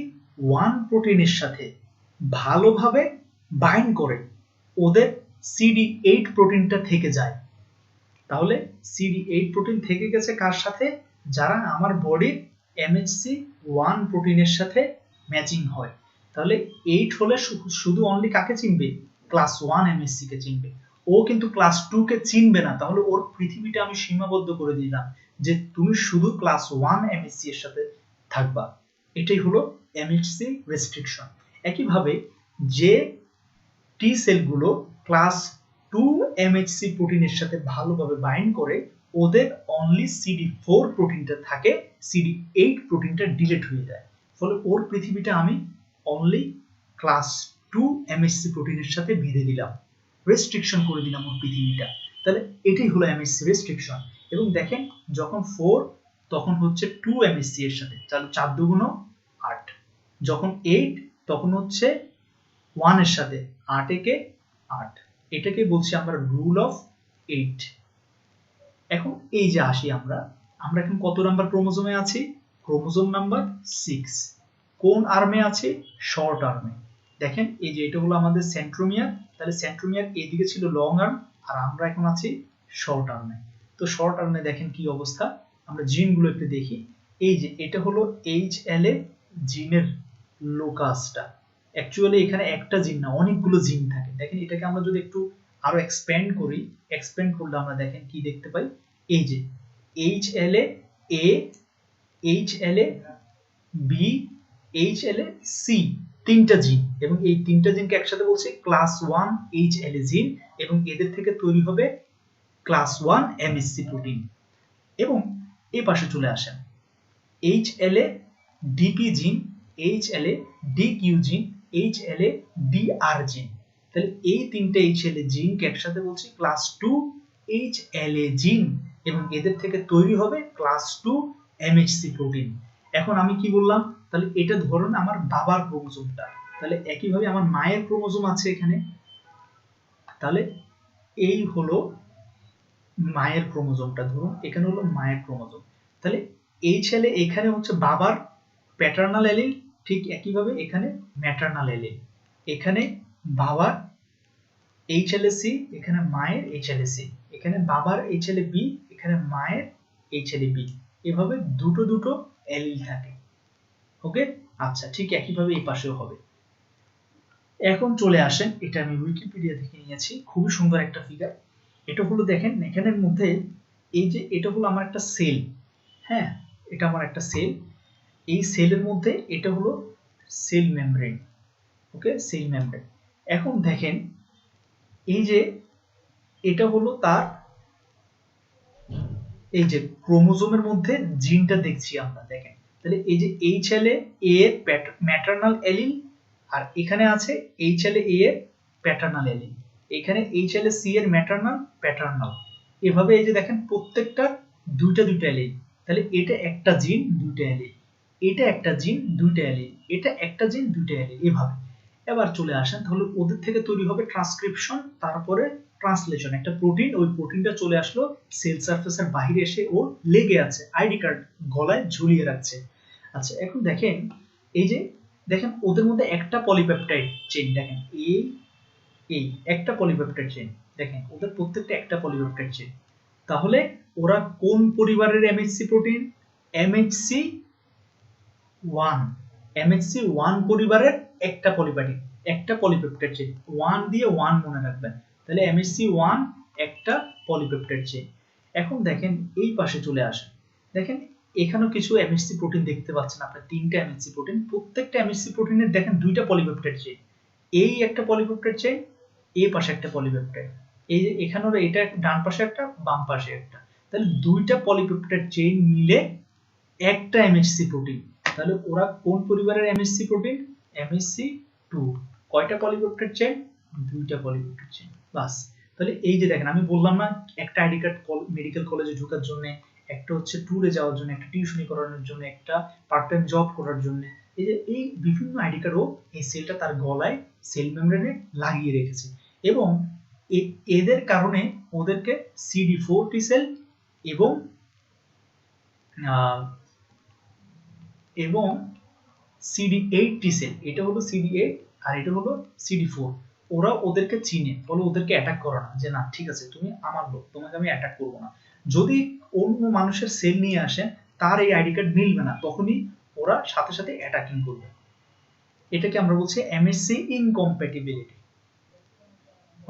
1 প্রোটিনের সাথে ভালোভাবে বাইন্ড করে, ওদের CD8 প্রোটিনটা থেকে যায়, তাহলে CD8 প্রোটিন থেকে গেছে কার সাথে, যারা আমার বডির MHC1 প্রোটিনের সাথে ম্যাচিং হয়। তাহলে 8 হলে শুধু অনলি কাকে চিনবে, ক্লাস 1 MHC কে চিনবে, ও কিন্তু ক্লাস 2 কে চিনবে না। তাহলে ওর পৃথিবীটা আমি সীমাবদ্ধ করে দিলাম যে তুমি শুধু ক্লাস 1 MHC এর সাথে থাকবা। এটাই হলো MHC রেস্ট্রিকশন। একইভাবে যে টি সেলগুলো ক্লাস 2 MHC প্রোটিনের সাথে ভালোভাবে বাইন্ড করে, ওদের অনলি CD4 প্রোটিনটা থাকে, CD8 প্রোটিনটা ডিলিট হয়ে যায়। ফলে ওর পৃথিবীটা আমি অনলি ক্লাস 2 MHC প্রোটিনের সাথে বেঁধে দিলাম, রেস্ট্রিকশন করে দিলাম ওর পৃথিবীটা। তাহলে এটাই হলো MHC রেস্ট্রিকশন। এবং দেখেন যখন 4 তখন হচ্ছে 2 MHC এর সাথে, তাহলে 4 দুগুণ 8। যখন 8 তখন হচ্ছে 1 এর সাথে, 8 একে 8। এটাকে বলছি আমরা রুল অফ 8। এখন এই যে আসি আমরা এখন কত নাম্বার ক্রোমোজোমে আছি, ক্রোমোজোম নাম্বার 6। কোন আর্মে আছে, শর্ট আর্মে। দেখেন এই যে এটা হলো আমাদের সেন্ট্রোমিয়ার, তাহলে সেন্ট্রোমিয়ার এদিকে ছিল লং আর্ম, আর আমরা এখন আছি শর্ট আর্মে। তো শর্ট আর্মে দেখেন কি অবস্থা, আমরা জিনগুলো একটু দেখি। এই যে এটা হলো HLA জিনের লোকাসটা। অ্যাকচুয়ালি এখানে একটা জিন না, অনেকগুলো জিন থাকে। দেখেন এটাকে আমরা যদি একটু আরো এক্সপ্যান্ড করি, এক্সপ্যান্ড করলে আমরা দেখেন কি দেখতে পাই, এই যে HLA A, HLA B, HLA C, তিনটা জিন, এবং এই তিনটা জিনকে একসাথে বলছে ক্লাস 1 HLA জিন, এবং এদের থেকে তৈরি হবে ক্লাস 1 MHC প্রোটিন। এবং এই পাশে চলে আসেন, HLA DP জিন, HLA DQ জিন, HLA DR জিন। তাহলে এই তিনটে HLA জিনকে একসাথে বলছি ক্লাস 2 HLA জিন, এবং এদের থেকে তৈরি হবে ক্লাস 2 MHC প্রোটিন। এখন আমি কি বললাম, তাহলে এটা ধরুন আমার বাবার ক্রোমোজোমটা, তাহলে একইভাবে আমার মায়ের ক্রোমোজোম আছে এখানে, তাহলে এই হলো মায়ের ক্রোমোজোমটা, ধরুন এখানে হলো মায়ের ক্রোমোজোম। তাহলে HLA এখানে হচ্ছে বাবার প্যাটার্নাল অ্যালিল, ঠিক একইভাবে এখানে ম্যাটার্নাল অ্যালিল। এখানে বাবার HLA-C, এখানে মায়ের HLA-C, এখানে বাবার HLA-B, এখানে মায়ের HLA-B, এভাবে দুটো দুটো অ্যালিল থাকে। ওকে, আচ্ছা, ঠিক একইভাবে এই পাশেও হবে। এখন চলে আসেন, এটা আমি উইকিপিডিয়া থেকে নিয়েছি, খুবই সুন্দর একটা ফিগার। এটা হলো দেখেন এখানের মধ্যে, এই যে এটা হলো আমার একটা সেল, হ্যাঁ এটা আমার একটা সেল। এই সেলের মধ্যে এটা হলো সেল মেমব্রেন। ওকে, সেল মেমব্রেন। এখন দেখেন এই যে এটা হলো তার, এই যে ক্রোমোজোমের মধ্যে জিনটা দেখছি আমরা, দেখেন তাহলে এই যে HLA এর ম্যাটার্নাল অ্যালিল, আর এখানে আছে HLA এর প্যাটার্নাল অ্যালিল, এখানে HLA-C এর ম্যাটার্নাল প্যাটার্নাল, এভাবে এই যে দেখেন প্রত্যেকটা দুইটা দুইটা অ্যালিল। তাহলে এটা একটা জিন দুইটা অ্যালিল, এটা একটা জিন দুইটা অ্যালিল, এটা একটা জিন দুইটা অ্যালিল, এভাবে। এবার চলে আসেন, তাহলে ওদের থেকে তৈরি হবে ট্রান্সক্রিপশন, তারপরে ট্রান্সলেশন, একটা প্রোটিন, ওই প্রোটিনটা চলে আসলো সেল সারফেসের বাইরে এসে ও লেগে আছে, আইডি কার্ড গলায় ঝুলিয়ে রাখছে। আচ্ছা, এখন দেখেন এই যে দেখেন ওদের মধ্যে একটা পলিপেপটাইড চেইন, দেখেন এই একটা পলিপেপটাইড চেইন, দেখেন ওদের প্রত্যেকটা একটা পলিপেপটাইড চেইন। তাহলে ওরা কোন পরিবারের MHC প্রোটিন, MHC1 পরিবারের একটা পলিপেপটাইড চেইন, 1 দিয়ে 1 মনে রাখবেন। তাহলে MHC1 একটা পলিপেপটাইড চেইন। এখন দেখেন এই পাশে চলে আসেন, দেখেন এখানেও কিছু MHC প্রোটিন দেখতে পাচ্ছেন আপনারা, তিনটা MHC প্রোটিন, প্রত্যেকটা MHC প্রোটিনের দেখেন দুইটা পলিপেপটাইড চেইন, এই একটা পলিপেপটাইড চেইন, এই পাশে একটা পলিপেপটাইড, এই যে এখানে এটা ডান পাশে একটা, বাম পাশে একটা, তাহলে দুইটা পলিপেপটাইড চেইন মিলে একটা MHC প্রোটিন। তাহলে ওরা কোন পরিবারের MHC প্রোটিন, MHC2। কয়টা পলিপেপটাইড চেইন, দুইটা পলিপেপটাইড চেইন, বাস। তাহলে এই যে দেখেন আমি বললাম না, একটা আইডি কার্ড মেডিকেল কলেজে ঢোকার জন্য, একটা হচ্ছে ট্যুরে যাওয়ার জন্য, একটা টিউশনি করানোর জন্য, একটা পার্ট টাইম জব করার জন্য, এই যে এই বিভিন্ন আইডি কার্ড ও এই সেলটা তার গলায় সেল মেমব্রেনে লাগিয়ে রেখেছে। এবং এদের কারণে ওদেরকে CD4 টি সেল এবং CD8 টি সেল, এটা হলো CD8 আর এটা হলো CD4, ওরা ওদেরকে চিনে, বলে ওদেরকে অ্যাটাক করে না, যে না ঠিক আছে তুমি আমার লোক, তোমাকে আমি অ্যাটাক করবো না। যদি অন্য মানুষের সেল নিয়ে আসেন, তার এই আইডি কার্ড মিলবে না, তখনই ওরা সাথে সাথে অ্যাটাকিং করবে। এটাকে আমরা বলছি এমএসসি ইনকম্প্যাটিবিলিটি।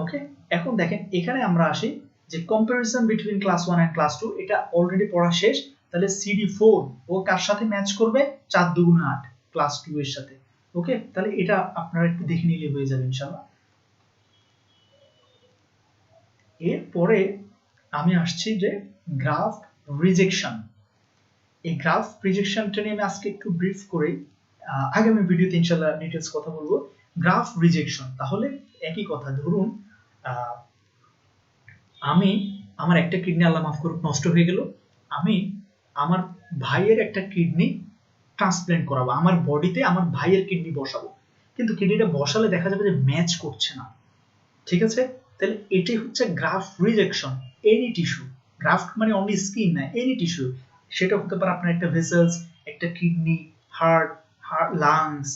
ওকে, এখন দেখেন এখানে আমরা আসি যে comparison between class 1 and class 2, এটা অলরেডি পড়া শেষ। তাহলে CD4 ও কার সাথে ম্যাচ করবে? 4 2 8 ক্লাস 2 এর সাথে। ওকে, তাহলে এটা আপনারা একটু দেখে নিলে হয়ে যাবে ইনশাআল্লাহ। এরপরে আমি আসছি যে গ্রাফ রিজেকশন। এই গ্রাফ রিজেকশনটা নিয়ে আমি আজকে একটু ব্রিফ করে আগামী ভিডিওতে ইনশাআল্লাহ ডিটেইলস কথা বলবো। গ্রাফ রিজেকশন তাহলে একই কথা, ধরুন আমি আমার একটা কিডনি আল্লাহ মাফ করুক নষ্ট হয়ে গেল, আমি আমার ভাইয়ের একটা কিডনি ট্রান্সপ্ল্যান্ট করাবো, আমার বডিতে আমার ভাইয়ের কিডনি বসাবো, কিন্তু কিডনিটা বসালে দেখা যাবে যে ম্যাচ করছে না। ঠিক আছে, তাহলে এটাই হচ্ছে graph rejection. Any tissue, graft মানে অনলি স্কিন না, এনি টিস্যু, সেটা হতে পারে আপনার একটা ভেসেলস, একটা কিডনি, হার্ট, লাংস,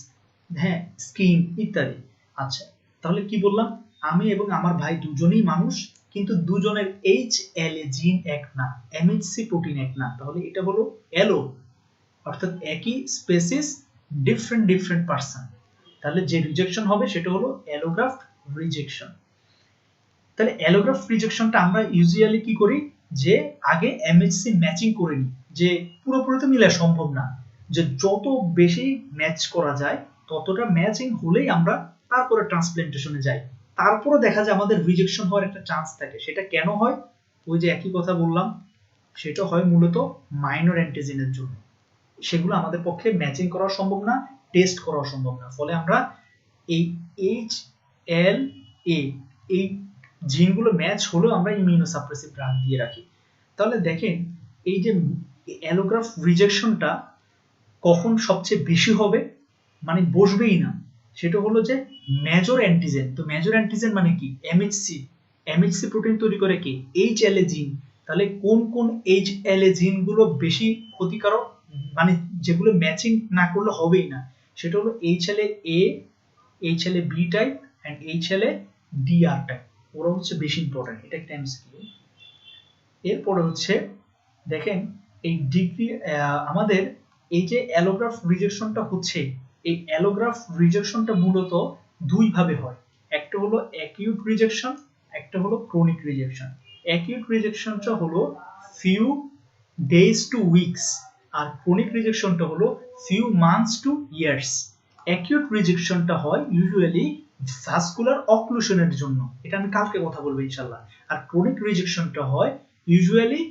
হ্যাঁ স্কিন ইত্যাদি। আচ্ছা, তাহলে কি বললাম, আমি এবং আমার ভাই দুজনেই মানুষ, কিন্তু দুজনের HLA জিন এক না, MHC প্রোটিন এক না, তাহলে এটা হলো অ্যালো, অর্থাৎ একই স্পেসিস ডিফারেন্ট পারসন। তাহলে যে রিজেকশন হবে সেটা হলো অ্যালোগ্রাফট রিজেকশন। তাহলে অ্যালোগ্রাফ রিজেকশনটা আমরা ইউজুয়ালি কি করি, যে আগে MHC ম্যাচিং করে নিই, যে পুরোপুরি তো মিলা সম্ভব না, যে যত বেশি ম্যাচ করা যায় ততটা ম্যাচিং হলেই আমরা তারপরে ট্রান্সপ্ল্যান্টেশনে যাই। তারপরে দেখা যায় আমাদের রিজেকশন হওয়ার একটা চান্স থাকে। সেটা কেন হয়? ওই যে একই কথা বললাম, সেটা হয় মূলত মাইনর অ্যান্টিজেনের জন্য, সেগুলো আমাদের পক্ষে ম্যাচিং করা সম্ভব না, টেস্ট করা সম্ভব না, ফলে আমরা এই HLA এই জিনগুলো ম্যাচ হলেও আমরা ইমিউনোসাপ্রেসিভ ড্রাগ দিয়ে রাখি। তাহলে দেখেন এই যে অ্যালোগ্রাফ রিজেকশনটা কখন সবচেয়ে বেশি হবে, মানে বসবেই না, সেটা হলো যে মেজর অ্যান্টিজেন। তো মেজর অ্যান্টিজেন মানে কি? এমএইচসি প্রোটিন তৈরি করে কি? HLA জিন। তাহলে কোন কোন HLA জিনগুলো বেশি ক্ষতিকারক, মানে যেগুলো ম্যাচিং না করলে হবেই না, সেটা হলো HLA-A, HLA-B type and HLA-DR type. ওরা হচ্ছে বেশি ইম্পর্টেন্ট, এটা একটা এমসিকিউ। এরপরে হচ্ছে দেখেন এই ডিগ্রি আমাদের এই যে অ্যালোগ্রাফ রিজেকশনটা হচ্ছে, এই অ্যালোগ্রাফ রিজেকশনটা মূলত দুই ভাবে হয়, একটা হলো অ্যাকিউট রিজেকশন, একটা হলো ক্রনিক রিজেকশন। অ্যাকিউট রিজেকশনটা হলো ফিউ ডেজ টু উইকস, আর ক্রনিক রিজেকশনটা হলো few months to years. Acute রিজেকশনটা হয় ইউজুয়ালি ভাস্কুলার অক্লুশনের জন্য, এটা আমি কালকে কথা বলবো ইনশাআল্লাহ। আর ক্রনিক রিজেকশনটা হয় ইউজুয়ালি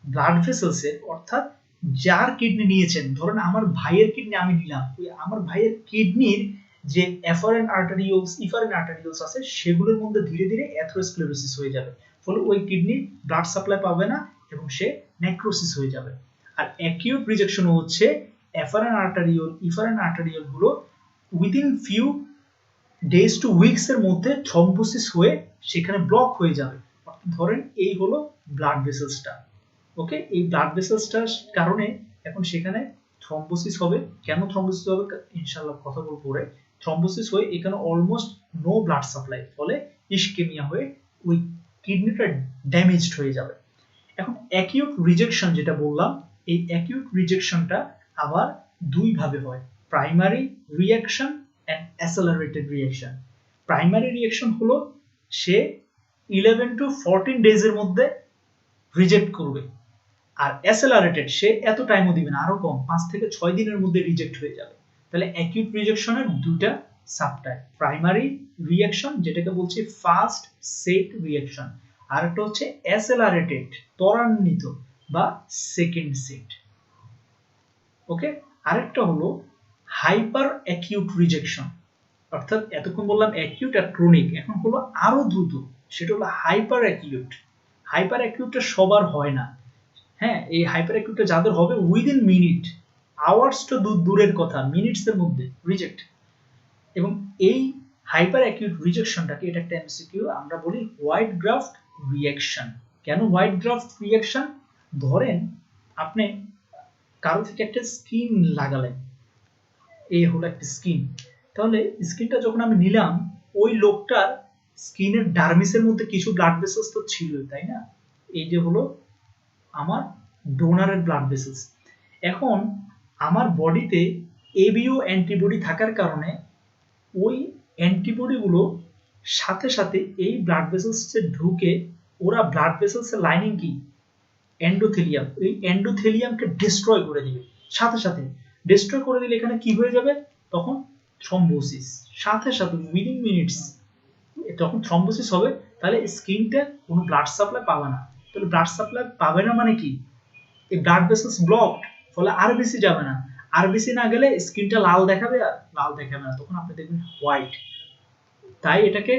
ব্লাড ভেসেলসের, অর্থাৎ যার কিডনি নিয়েছেন, ধরেন আমার ভাইয়ের কিডনি আমি নিলাম, ওই আমার ভাইয়ের কিডনির যে এফারেন্ট আর্টারিওলস ইফারেন্ট আর্টারিওলস আছে, সেগুলোর মধ্যে ধীরে ধীরে অ্যাথেরোস্ক্লেরোসিস হয়ে যাবে, ফলে ওই কিডনি ব্লাড সাপ্লাই পাবে না এবং সে নেক্রোসিস হয়ে যাবে। আর অ্যাকিউট রিজেকশন হচ্ছে এফারেন্ট আর্টারিওল ইফারেন্ট আর্টারিওল গুলো within few days to weeks এর মধ্যে থ্রম্বোসিস হয়ে সেখানে ব্লক হয়ে যাবে। ধরেন এই হলো ব্লাড ভেসেলসটা, ওকে, এই ব্লাড ভেসেলসটার কারণে এখন সেখানে থ্রম্বোসিস হবে। কেন থ্রম্বোসিস হবে ইনশাআল্লাহ কথা বলবো পরে। থ্রম্বোসিস হয়ে এখানে অলমোস্ট নো ব্লাড সাপ্লাই, ফলে ইসকেমিয়া হয়ে ওই কিডনিটা ড্যামেজড হয়ে যাবে। এখন অ্যাকিউট রিজেকশন যেটা বললাম, এই অ্যাকিউট রিজেকশনটা আবার দুই ভাবে হয়, primary reaction and accelerated reaction. Primary reaction হলো সে 11 to 14 ডেজ এর মধ্যে রিজেক্ট করবে, আর অ্যাসেলারেটেড সে এত টাইমও দিবে না, আরো কম, 5 থেকে 6 দিনের মধ্যে রিজেক্ট হয়ে যাবে। তাহলে অ্যাকিউট রিজেকশনের দুইটা সাবটাইপ, প্রাইমারি রিঅ্যাকশন যেটাকে বলছি ফাস্ট সেট রিঅ্যাকশন, আর একটা হচ্ছে অ্যাসেলারেটেড ত্বরান্বিত বা সেকেন্ড সেট। ওকে, আরেকটা হলো হাইপার অ্যাকিউট রিজেকশন, অর্থাৎ এতক্ষণ বললাম অ্যাকিউট আর ক্রনিক, এখন হলো আরো দ্রুত, সেটা হলো হাইপার অ্যাকিউট। হাইপার অ্যাকিউটটা সবার হয় না, হ্যাঁ, এই হাইপার অ্যাকিউটটা যাদের হবে উইদিন মিনিট, আওয়ার্স তো দূরের কথা, মিনিটস এর মধ্যে রিজেক্ট। এবং এই হাইপার অ্যাকিউট রিজেকশনটাকে, এটা একটা এমসিকিউ, আমরা বলি হোয়াইট গ্রাফট রিঅ্যাকশন। কেন হোয়াইট গ্রাফট রিঅ্যাকশন? ধরেন আপনি কারো থেকে একটা স্কিন লাগালেন, এই হলো একটা স্কিন, তাহলে স্কিনটা যখন আমি নিলাম, ওই লোকটার স্কিনের ডার্মিসের মধ্যে কিছু ব্লাড ভেসেলস তো ছিল, তাই না? এই যে হলো আমার ডোনারের ব্লাড ভেসেলস। এখন আমার বডিতে এবিও অ্যান্টিবডি থাকার কারণে ওই অ্যান্টিবডিগুলো সাথে সাথে এই ব্লাড ভেসেলসে ঢুকে ওরা ব্লাড ভেসেলসের লাইনিং কি এন্ডোথেলিয়াম, এই এন্ডোথেলিয়ামকে ডিস্ট্রয় করে দিবে। সাথে সাথে ডিস্ট্রয় করে দিলে এখানে কি হয়ে যাবে, তখন থ্রম্বোসিস, সাথে সাথে উইদিন মিনিটস তখন থ্রম্বোসিস হবে। তাহলে স্কিনটা কোনো ব্লাড সাপ্লাই পাবে না। তাহলে ব্লাড সাপ্লাই পাবে না মানে কি, এই ব্লাড ভেসেলস ব্লকড, ফলে আরবিসি যাবে না। আরবিসি না গেলে স্কিনটা লাল দেখাবে, আর লাল দেখাবে না, তখন আপনি দেখবেন হোয়াইট। তাই এটাকে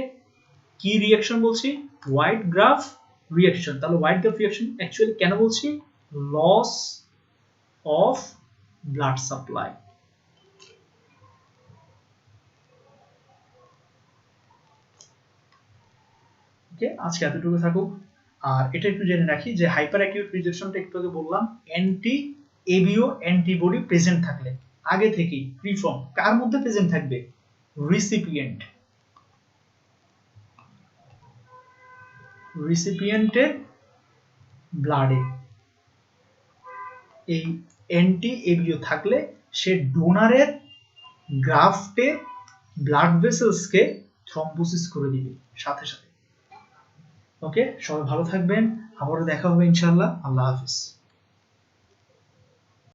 কি রিঅ্যাকশন বলছি, হোয়াইট গ্রাফ রিঅ্যাকশন। তাহলে হোয়াইট গ্রাফ রিঅ্যাকশন অ্যাকচুয়ালি কেন বলছি, লস অফ ব্লাড সাপ্লাই। ওকে, আজকে এতটুকু থাকুক। আর এটা একটু জেনে রাখি যে হাইপার অ্যাকিউট রিজেকশনটা একটু আগে বললাম, অ্যান্টি এবিও অ্যান্টিবডি প্রেজেন্ট থাকলে, আগে থেকেই প্রিফর্ম, কার মধ্যে প্রেজেন্ট থাকবে, রিসিপিয়েন্ট, রিসিপিয়েন্টের ব্লাডে এই অ্যান্টি এবিও থাকলে সে ডোনারের গ্রাফটে ব্লাড ভেসেলসকে থ্রম্বোসিস করে দিবে সাথে সাথে। ওকে, সবাই ভালো থাকবেন, আবারও দেখা হবে ইনশাআল্লাহ। আল্লাহ হাফিজ।